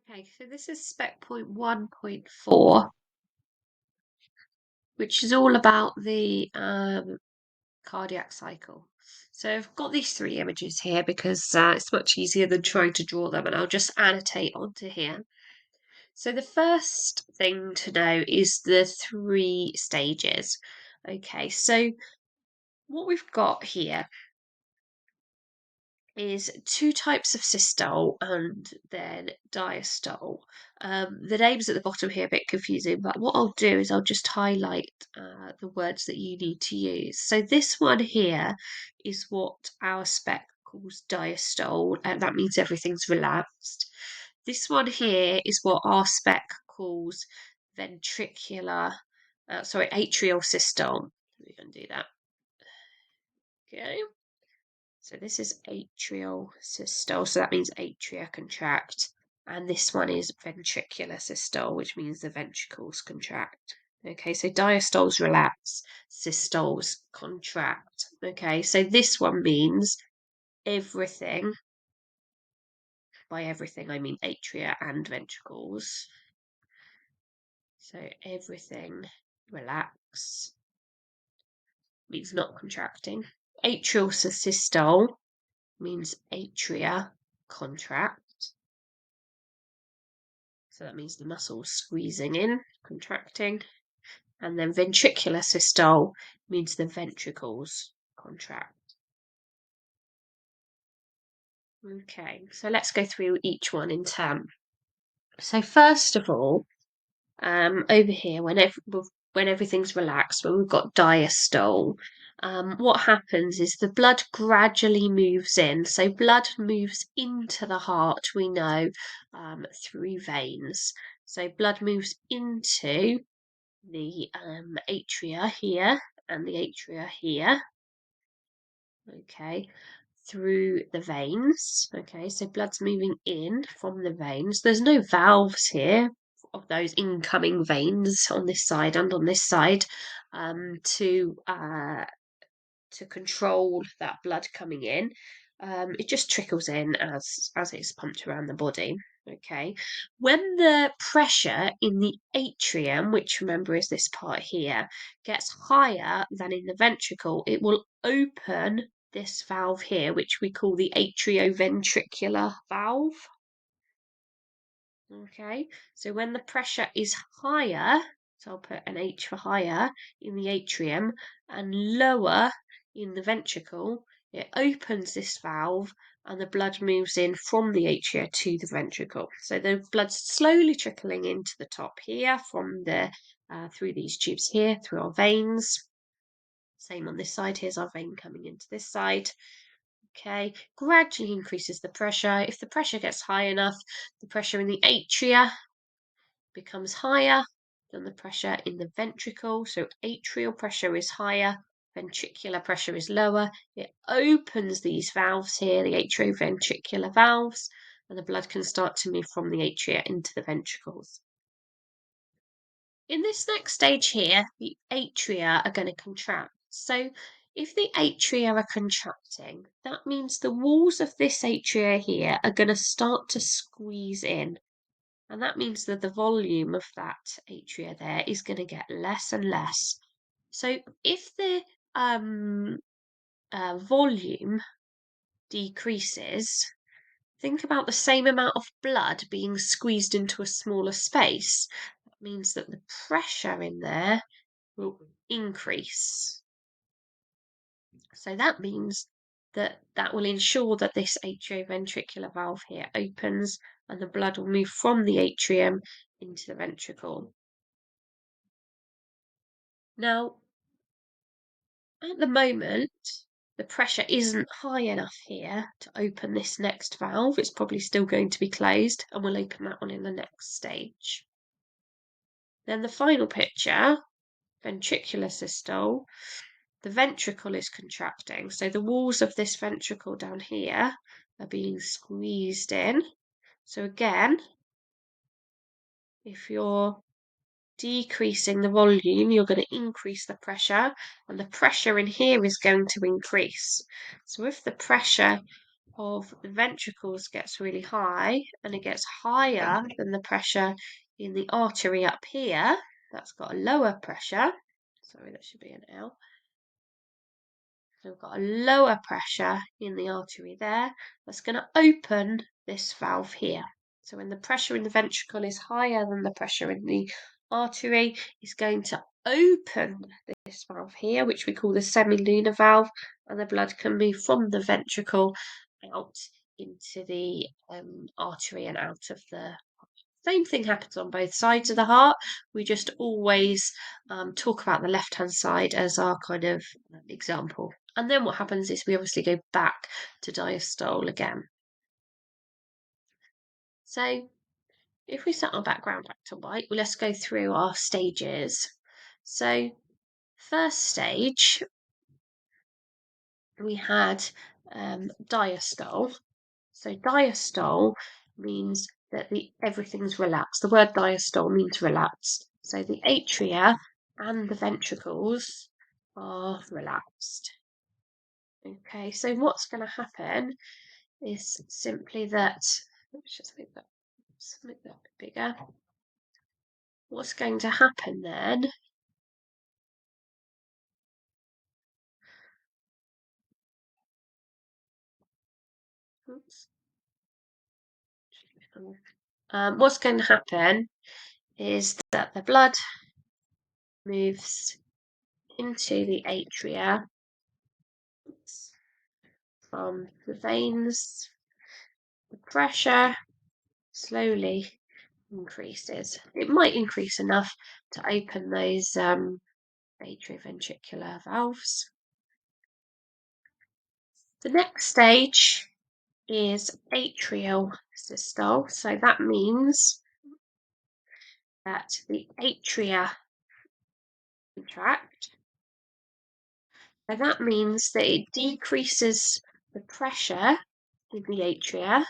Okay, so this is spec point 1.4, which is all about the cardiac cycle. So I've got these three images here because it's much easier than trying to draw them, and I'll just annotate onto here. So the first thing to know is the three stages. Okay, so what we've got here is two types of systole and then diastole. The names at the bottom here are a bit confusing, but what I'll do is I'll just highlight the words that you need to use. So this one here is what our spec calls diastole, and that means everything's relaxed. This one here is what our spec calls ventricular, atrial systole. Let me undo that. Okay. So this is atrial systole, so that means atria contract. And this one is ventricular systole, which means the ventricles contract. Okay, so diastoles relax, systoles contract. Okay, so this one means everything. By everything, I mean atria and ventricles. So everything relax means not contracting. Atrial systole means atria contract. So that means the muscles squeezing in, contracting. And then ventricular systole means the ventricles contract. Okay, so let's go through each one in turn. So first of all, over here, when everything's relaxed, when we've got diastole, what happens is the blood gradually moves in. So blood moves into the heart, we know, through veins. So blood moves into the atria here and the atria here. Okay, through the veins. Okay, so blood's moving in from the veins. There's no valves here of those incoming veins on this side and on this side to control that blood coming in. It just trickles in as it's pumped around the body. Okay, when the pressure in the atrium, which remember is this part here, gets higher than in the ventricle, it will open this valve here, which we call the atrioventricular valve. Okay, so when the pressure is higher, so I'll put an H for higher in the atrium and lower in the ventricle, it opens this valve and the blood moves in from the atria to the ventricle. So the blood's slowly trickling into the top here from the through these tubes here, through our veins. Same on this side. Here's our vein coming into this side. Okay, gradually increases the pressure. If the pressure gets high enough, the pressure in the atria becomes higher than the pressure in the ventricle. So atrial pressure is higher, ventricular pressure is lower. It opens these valves here, the atrioventricular valves, and the blood can start to move from the atria into the ventricles. In this next stage here, the atria are going to contract. So if the atria are contracting, that means the walls of this atria here are going to start to squeeze in. And that means that the volume of that atria there is going to get less and less. So if the volume decreases, think about the same amount of blood being squeezed into a smaller space. That means that the pressure in there will increase. So that means that will ensure that this atrioventricular valve here opens and the blood will move from the atrium into the ventricle. Now, at the moment, the pressure isn't high enough here to open this next valve. It's probably still going to be closed, and we'll open that one in the next stage. Then the final picture, ventricular systole, the ventricle is contracting. So the walls of this ventricle down here are being squeezed in. So again, if you're decreasing the volume, you're going to increase the pressure, and the pressure in here is going to increase. So if the pressure of the ventricles gets really high, and it gets higher than the pressure in the artery up here. That's got a lower pressure. Sorry, that should be an L. So we've got a lower pressure in the artery there. That's going to open this valve here. So when the pressure in the ventricle is higher than the pressure in the artery, it's going to open this valve here, which we call the semilunar valve, and the blood can move from the ventricle out into the artery and out of the. Same thing happens on both sides of the heart. We just always talk about the left-hand side as our kind of example. And then what happens is we obviously go back to diastole again. So if we set our background back to white, well, let's go through our stages. So first stage, we had diastole. So diastole means that everything's relaxed. The word diastole means relaxed. So the atria and the ventricles are relaxed. Okay, so what's going to happen is simply that, let's just make that a bit bigger. What's going to happen then what's going to happen is that the blood moves into the atria from the veins. The pressure slowly increases. It might increase enough to open those atrioventricular valves. The next stage is atrial systole. So that means that the atria contract. And that means that it decreases the pressure in the atria,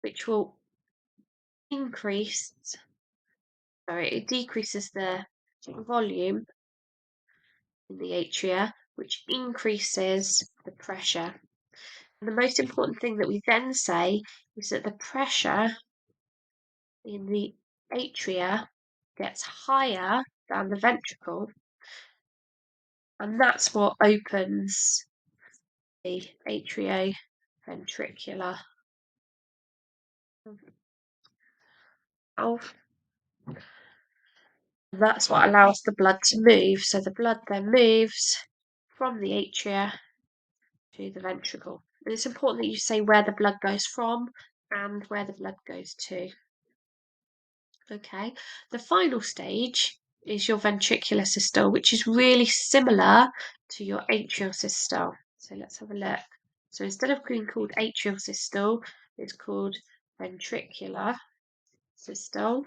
which will increase, it decreases the volume in the atria, which increases the pressure. And the most important thing that we then say is that the pressure in the atria gets higher than the ventricle, and that's what opens the atrioventricular valve. That's what allows the blood to move. So the blood then moves from the atria to the ventricle. And it's important that you say where the blood goes from and where the blood goes to. Okay, the final stage is your ventricular systole, which is really similar to your atrial systole. So let's have a look. So instead of being called atrial systole, it's called ventricular systole,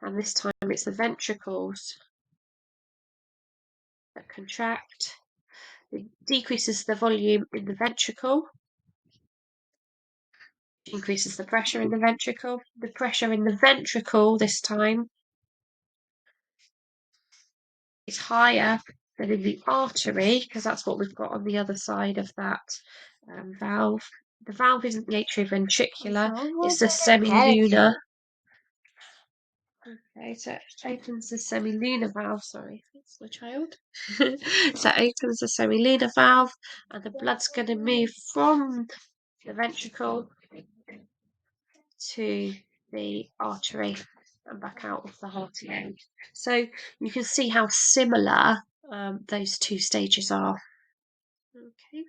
and this time it's the ventricles that contract. It decreases the volume in the ventricle, increases the pressure in the ventricle. The pressure in the ventricle this time is higher than in the artery, because that's what we've got on the other side of that valve. The valve isn't the atrioventricular, it's the semilunar. Okay, so it opens the semilunar valve, sorry, that's my child. So it opens the semilunar valve, and the blood's going to move from the ventricle to the artery and back out of the heart again. So you can see how similar those two stages are. Okay.